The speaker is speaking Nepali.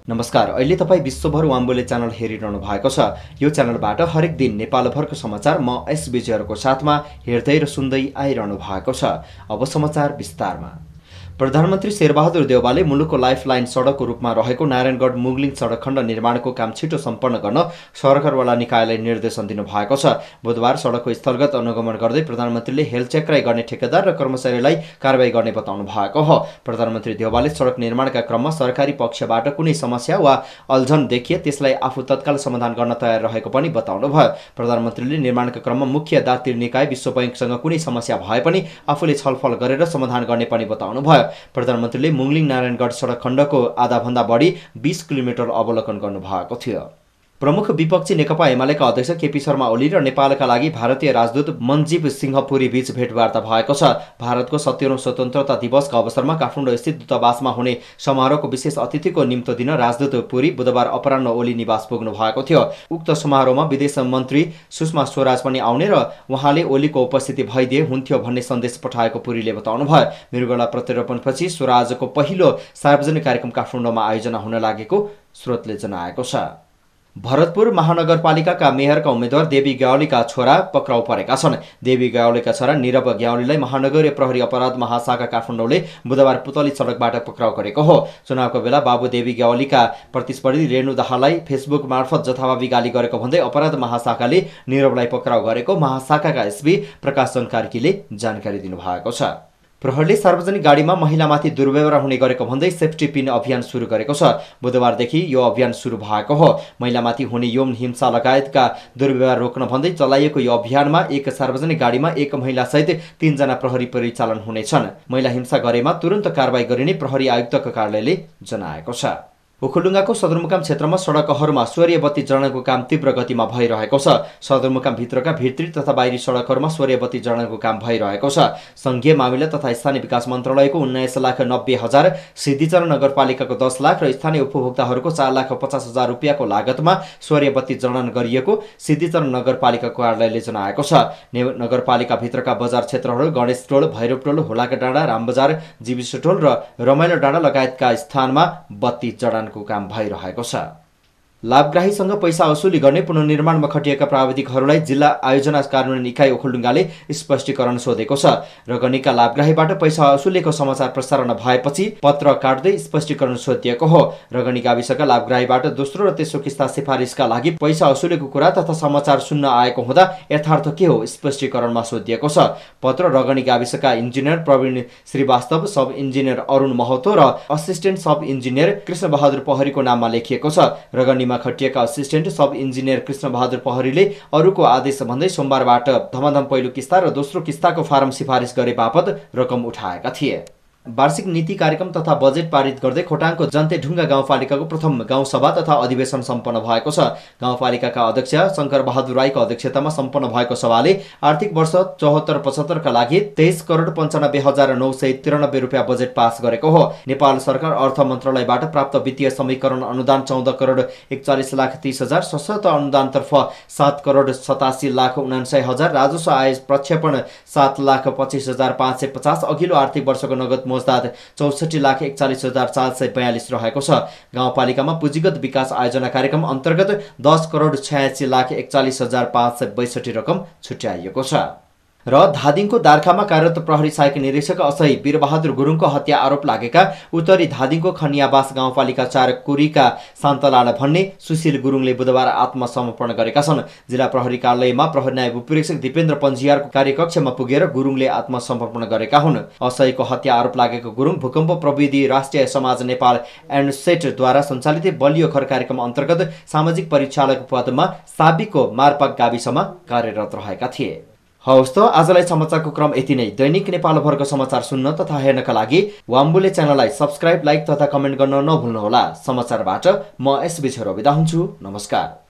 नमस्कार, अहिले तपाईँ विश्वभर वाम्बोले च्यानल हेरिरहनु भएको छ। यो च्यानलबाट हरेक दिन नेपालभरको समाचार म एस विजयहरुको साथमा हेर्दै र सुन्दै आइरहनु भएको छ। अब समाचार विस्तारमा। प्रधानमन्त्री शेरबहादुर देउवाले मुलुकको लाइफलाइन सडकको रूपमा रहेको नारायणगढ मुगलिङ सडक खण्ड निर्माणको काम छिटो सम्पन्न गर्न सरकारवाला निकायलाई निर्देशन दिनुभएको छ। बुधबार सडकको स्थलगत अनुगमन गर्दै प्रधानमन्त्रीले हेलचेक्राइ गर्ने ठेकेदार र कर्मचारीलाई कारबाही गर्ने बताउनु भएको हो। प्रधानमन्त्री देउवाले सडक निर्माणका क्रममा सरकारी पक्षबाट कुनै समस्या वा अल्झन देखिए त्यसलाई आफू तत्काल समाधान गर्न तयार रहेको पनि बताउनुभयो। प्रधानमन्त्रीले निर्माणका क्रममा मुख्य दात्री निकाय विश्व बैंकसँग कुनै समस्या भए पनि आफूले छलफल गरेर समाधान गर्ने पनि बताउनुभयो। प्रधानमन्त्रीले मुगलिङ नारायणगढ सडक खण्डको आधाभन्दा बढी 20 किलोमिटर अवलोकन गर्नुभएको थियो। प्रमुख विपक्षी नेकपा एमालेका अध्यक्ष केपी शर्मा ओली र नेपालका लागि भारतीय राजदूत मनजीव सिंह पुरी बीच भेटवार्ता भएको छ। भारतको 70औं स्वतन्त्रता दिवसका अवसरमा काठमाडौँ स्थित दूतावासमा हुने समारोहको विशेष अतिथिको निम्तो दिन राजदूत पुरी बुधबार अपराह्न ओली निवास पुग्नु भएको थियो। उक्त समारोहमा विदेश मन्त्री सुषमा स्वराज पनि आउने र उहाँले ओलीको उपस्थिति भइदिए हुन्थ्यो भन्ने सन्देश पठाएको पुरीले बताउनुभयो। मृगौला प्रत्यारोपणपछि स्वराजको पहिलो सार्वजनिक कार्यक्रम काठमाडौँमा आयोजना हुन लागेको स्रोतले जनाएको छ। भरतपुर महानगरपालिकाका मेयरका उम्मेद्वार देवी ग्यावालीका छोरा पक्राउ परेका छन्। देवी ग्यावालीका छोरा निरव ग्यावालीलाई महानगरीय प्रहरी अपराध महाशाखा काठमाडौँले बुधबार पुतली सडकबाट पक्राउ गरेको हो। चुनावको बेला बाबु देवी ग्यावालीका प्रतिस्पर्धी रेणु दाहाललाई फेसबुक मार्फत जथाभावी गाली गरेको भन्दै अपराध महाशाखाले निरवलाई पक्राउ गरेको महाशाखाका एसपी प्रकाश कार्कीले जानकारी दिनुभएको छ। प्रहरीले सार्वजनिक गाडीमा महिलामाथि दुर्व्यवहार हुने गरेको भन्दै सेफ्टी पिन अभियान सुरु गरेको छ। बुधबारदेखि यो अभियान सुरु भएको हो। महिलामाथि हुने यौन हिंसा लगायतका दुर्व्यवहार रोक्न भन्दै चलाइएको यो अभियानमा एक सार्वजनिक गाडीमा एक महिलासहित 3 जना प्रहरी परिचालन हुनेछन्। महिला हिंसा गरेमा तुरन्त कारबाही गरिने प्रहरी आयुक्तको कार्यालयले जनाएको छ। ओखलढुङ्गाको सदरमुकाम क्षेत्रमा सडकहरूमा सौर्य बत्ती जडानको काम तीव्र गतिमा भइरहेको छ। सदरमुकाम भित्रका भित्री तथा बाहिरी सडकहरूमा सौर्य बत्ती जडानको काम भइरहेको छ। संघीय मामिला तथा स्थानीय विकास मन्त्रालयको 19,90,000, सिद्धिचरण नगरपालिकाको 10 लाख र स्थानीय उपभोक्ताहरूको 4,50,000 रुपियाँको लागतमा सौर्य बत्ती जडान गरिएको सिद्धिचरण नगरपालिकाको कार्यालयले जनाएको छ। नगरपालिका भित्रका बजार क्षेत्रहरू गणेश टोल, भैरव टोल, होलाका डाँडा, रामबजार, जीविस टोल र रमाइलो डाँडा लगायतका स्थानमा बत्ती जडान को काम भइरहेको छ। लाभग्राहीसँग पैसा असुली गर्ने पुनर्निर्माणमा खटिएका प्राविधिकहरूलाई जिल्ला आयोजना कार्यान्वयन इकाइ ओखलढुङ्गाले स्पष्टीकरण सोधेको छ। रगनीका लाभग्राहीबाट पैसा असुलेको समाचार प्रसारण भएपछि पत्र काट्दै स्पष्टीकरण सोधिएको हो। रगनी गाविसका लाभग्राहीबाट दोस्रो र तेस्रो किस्ता सिफारिसका लागि पैसा असुलेको कुरा तथा समाचार सुन्न आएको हुँदा यथार्थ के हो स्पष्टीकरणमा सोधिएको छ। पत्र रगनी गाविसका इन्जिनियर प्रवीण श्रीवास्तव, सब इन्जिनियर अरुण महतो र असिस्टेन्ट सब इन्जिनियर कृष्णबहादुर पहरीको नाममा लेखिएको छ। रगनी खटिएका असिस्टेन्ट सब इन्जिनियर कृष्णबहादुर पहरीले अरूको आदेश भन्दै सोमबारबाट धमाधम पहिलो किस्ता र दोस्रो किस्ताको फारम सिफारिस गरे बापत रकम उठाएका थिए। वार्षिक नीति कार्यक्रम तथा बजेट पारित गर्दै खोटाङको जन्तेढुङ्गा गाउँपालिकाको प्रथम गाउँसभा तथा अधिवेशन सम्पन्न भएको छ। गाउँपालिकाका अध्यक्ष शङ्कर बहादुर राईको अध्यक्षतामा सम्पन्न भएको सभाले आर्थिक वर्ष 74-75 का लागि 23,95,993 रुपियाँ बजेट पास गरेको हो। नेपाल सरकार अर्थ मन्त्रालयबाट प्राप्त वित्तीय समीकरण अनुदान 14,41,30,000, सशस्त्र अनुदानतर्फ 7,87,79,000, राजस्व आय प्रक्षेपण 7,25,550, अघिल्लो आर्थिक वर्षको नगद मोजदात 64,41,442 रहेको छ। गाउँपालिकामा पुँजीगत विकास आयोजना कार्यक्रम अन्तर्गत 10,86,41,562 रकम छुट्याइएको छ। र धादिङको दार्खामा कार्यरत प्रहरी सहायक निरीक्षक असही वीरबहादुर गुरुङको हत्या आरोप लागेका उत्तरी धादिङको खनियाबास गाउँपालिका 4 कुरीका शान्तलाल भन्ने सुशील गुरुङले बुधबार आत्मसमर्पण गरेका छन्। जिल्ला प्रहरी कार्यालयमा प्रहरी नायब उपरीक्षक दिपेन्द्र पञ्जियारको कार्यकक्षमा पुगेर गुरुङले आत्मसमर्पण गरेका हुन्। असहीको हत्या आरोप लागेको गुरुङ भूकम्प प्रविधि राष्ट्रिय समाज नेपाल एन्डसेटद्वारा सञ्चालित बलियो घर कार्यक्रम अन्तर्गत सामाजिक परिचालक पदमा साबिकको मार्पाक गाविसमा कार्यरत रहेका थिए। हवस् त आजलाई समाचारको क्रम यति नै। दैनिक नेपालभरको समाचार सुन्न तथा हेर्नका लागि वाम्बोले च्यानललाई सब्स्क्राइब, लाइक तथा कमेन्ट गर्न नभुल्नुहोला। समाचारबाट म एस विजय बिदा हुन्छु। नमस्कार।